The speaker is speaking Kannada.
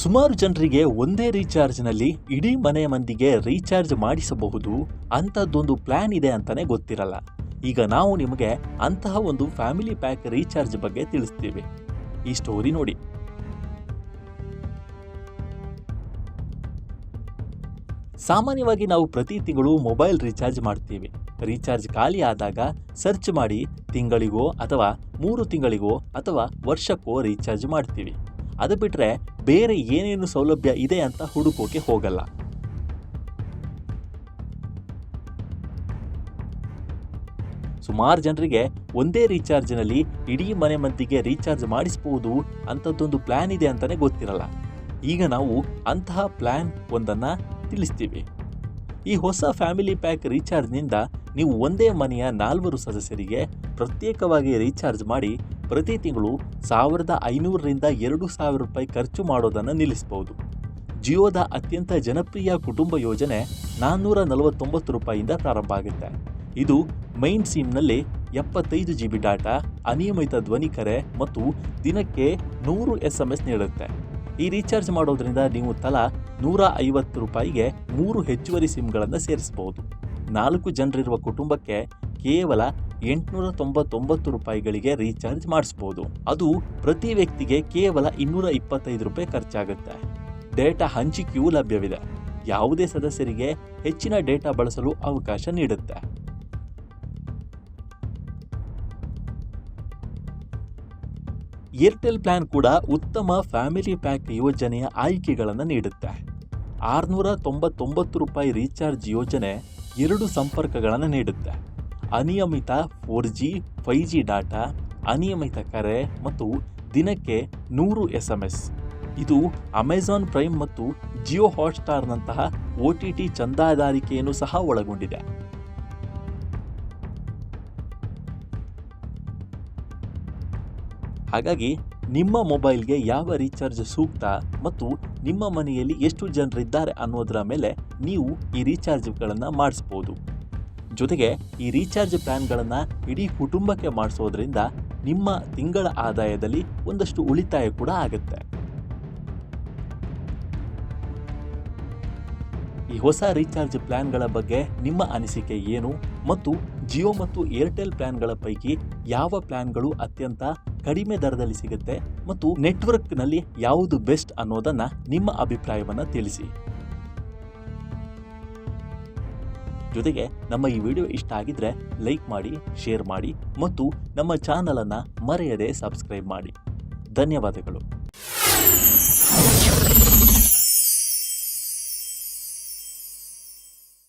ಸುಮಾರು ಜನರಿಗೆ ಒಂದೇ ರೀಚಾರ್ಜ್ನಲ್ಲಿ ಇಡೀ ಮನೆಯ ಮಂದಿಗೆ ರೀಚಾರ್ಜ್ ಮಾಡಿಸಬಹುದು ಅಂಥದ್ದೊಂದು ಪ್ಲಾನ್ ಇದೆ ಅಂತಾನೆ ಗೊತ್ತಿರಲ್ಲ. ಈಗ ನಾವು ನಿಮಗೆ ಅಂತಹ ಒಂದು ಫ್ಯಾಮಿಲಿ ಪ್ಯಾಕ್ ರೀಚಾರ್ಜ್ ಬಗ್ಗೆ ತಿಳಿಸ್ತೀವಿ. ಈ ಸ್ಟೋರಿ ನೋಡಿ. ಸಾಮಾನ್ಯವಾಗಿ ನಾವು ಪ್ರತಿ ತಿಂಗಳು ಮೊಬೈಲ್ ರೀಚಾರ್ಜ್ ಮಾಡ್ತೀವಿ. ರೀಚಾರ್ಜ್ ಖಾಲಿ ಆದಾಗ ಸರ್ಚ್ ಮಾಡಿ ತಿಂಗಳಿಗೋ ಅಥವಾ 3 ತಿಂಗಳಿಗೋ ಅಥವಾ ವರ್ಷಕ್ಕೋ ರೀಚಾರ್ಜ್ ಮಾಡ್ತೀವಿ. ಅದು ಬಿಟ್ಟರೆ ಬೇರೆ ಏನೇನು ಸೌಲಭ್ಯ ಇದೆ ಅಂತ ಹುಡುಕೋಕೆ ಹೋಗಲ್ಲ. ಸುಮಾರು ಜನರಿಗೆ ಒಂದೇ ರೀಚಾರ್ಜ್ನಲ್ಲಿ ಇಡೀ ಮನೆ ಮಂದಿಗೆ ರೀಚಾರ್ಜ್ ಮಾಡಿಸಬಹುದು ಅಂಥದ್ದೊಂದು ಪ್ಲಾನ್ ಇದೆ ಅಂತಾನೆ ಗೊತ್ತಿರಲ್ಲ. ಈಗ ನಾವು ಅಂತಹ ಪ್ಲಾನ್ ಒಂದನ್ನು ತಿಳಿಸ್ತೀವಿ. ಈ ಹೊಸ ಫ್ಯಾಮಿಲಿ ಪ್ಯಾಕ್ ರೀಚಾರ್ಜ್ನಿಂದ ನೀವು ಒಂದೇ ಮನೆಯ 4 ಸದಸ್ಯರಿಗೆ ಪ್ರತ್ಯೇಕವಾಗಿ ರೀಚಾರ್ಜ್ ಮಾಡಿ ಪ್ರತಿ ತಿಂಗಳು 1500 ರಿಂದ 2000 ರೂಪಾಯಿ ಖರ್ಚು ಮಾಡೋದನ್ನು ನಿಲ್ಲಿಸಬಹುದು. ಜಿಯೋದ ಅತ್ಯಂತ ಜನಪ್ರಿಯ ಕುಟುಂಬ ಯೋಜನೆ 449 ರೂಪಾಯಿಯಿಂದ ಪ್ರಾರಂಭ ಆಗುತ್ತೆ. ಇದು ಮೈನ್ ಸಿಮ್ನಲ್ಲಿ 75 GB ಡಾಟಾ, ಅನಿಯಮಿತ ಧ್ವನಿ ಕರೆ ಮತ್ತು ದಿನಕ್ಕೆ 100 SMS ನೀಡುತ್ತೆ. ಈ ರೀಚಾರ್ಜ್ ಮಾಡೋದ್ರಿಂದ ನೀವು ತಲಾ 150 ರೂಪಾಯಿಗೆ 3 ಹೆಚ್ಚುವರಿ ಸಿಮ್ಗಳನ್ನು ಸೇರಿಸಬಹುದು. 4 ಜನರಿರುವ ಕುಟುಂಬಕ್ಕೆ ಕೇವಲ 899 ರೂಪಾಯಿಗಳಿಗೆ ರೀಚಾರ್ಜ್ ಮಾಡಿಸಬಹುದು. ಅದು ಪ್ರತಿ ವ್ಯಕ್ತಿಗೆ ಕೇವಲ 225 ರೂಪಾಯಿ ಖರ್ಚಾಗುತ್ತೆ. ಡೇಟಾ ಹಂಚಿಕೆಯೂ ಲಭ್ಯವಿದೆ. ಯಾವುದೇ ಸದಸ್ಯರಿಗೆ ಹೆಚ್ಚಿನ ಡೇಟಾ ಬಳಸಲು ಅವಕಾಶ ನೀಡುತ್ತೆ. ಏರ್ಟೆಲ್ ಪ್ಲಾನ್ ಕೂಡ ಉತ್ತಮ ಫ್ಯಾಮಿಲಿ ಪ್ಯಾಕ್ ಯೋಜನೆಯ ಆಯ್ಕೆಗಳನ್ನು ನೀಡುತ್ತೆ. 699 ರೂಪಾಯಿ ರೀಚಾರ್ಜ್ ಯೋಜನೆ 2 ಸಂಪರ್ಕಗಳನ್ನು ನೀಡುತ್ತೆ. ಅನಿಯಮಿತ 4G 5G ಡಾಟಾ, ಅನಿಯಮಿತ ಕರೆ ಮತ್ತು ದಿನಕ್ಕೆ 100 SMS. ಇದು ಅಮೆಜಾನ್ ಪ್ರೈಮ್ ಮತ್ತು ಜಿಯೋ ಹಾಟ್ಸ್ಟಾರ್ನಂತಹ OTT ಚಂದಾದಾರಿಕೆಯನ್ನು ಸಹ ಒಳಗೊಂಡಿದೆ. ಹಾಗಾಗಿ ನಿಮ್ಮ ಮೊಬೈಲ್ಗೆ ಯಾವ ರೀಚಾರ್ಜ್ ಸೂಕ್ತ ಮತ್ತು ನಿಮ್ಮ ಮನೆಯಲ್ಲಿ ಎಷ್ಟು ಜನರಿದ್ದಾರೆ ಅನ್ನೋದರ ಮೇಲೆ ನೀವು ಈ ರೀಚಾರ್ಜ್ಗಳನ್ನು ಮಾಡಿಸ್ಬೋದು. ಜೊತೆಗೆ ಈ ರೀಚಾರ್ಜ್ ಪ್ಲಾನ್ಗಳನ್ನು ಇಡೀ ಕುಟುಂಬಕ್ಕೆ ಮಾಡಿಸೋದ್ರಿಂದ ನಿಮ್ಮ ತಿಂಗಳ ಆದಾಯದಲ್ಲಿ ಒಂದಷ್ಟು ಉಳಿತಾಯ ಕೂಡ ಆಗುತ್ತೆ. ಈ ಹೊಸ ರೀಚಾರ್ಜ್ ಪ್ಲಾನ್ಗಳ ಬಗ್ಗೆ ನಿಮ್ಮ ಅನಿಸಿಕೆ ಏನು ಮತ್ತು ಜಿಯೋ ಮತ್ತು ಏರ್ಟೆಲ್ ಪ್ಲಾನ್ಗಳ ಪೈಕಿ ಯಾವ ಪ್ಲಾನ್ಗಳು ಅತ್ಯಂತ ಕಡಿಮೆ ದರದಲ್ಲಿ ಸಿಗುತ್ತೆ ಮತ್ತು ನೆಟ್ವರ್ಕ್ನಲ್ಲಿ ಯಾವುದು ಬೆಸ್ಟ್ ಅನ್ನೋದನ್ನ ನಿಮ್ಮ ಅಭಿಪ್ರಾಯವನ್ನು ತಿಳಿಸಿ. ಜೊತೆಗೆ ನಮ್ಮ ಈ ವಿಡಿಯೋ ಇಷ್ಟ ಆಗಿದ್ರೆ ಲೈಕ್ ಮಾಡಿ, ಶೇರ್ ಮಾಡಿ ಮತ್ತು ನಮ್ಮ ಚಾನಲನ್ನು ಮರೆಯದೆ ಸಬ್ಸ್ಕ್ರೈಬ್ ಮಾಡಿ. ಧನ್ಯವಾದಗಳು.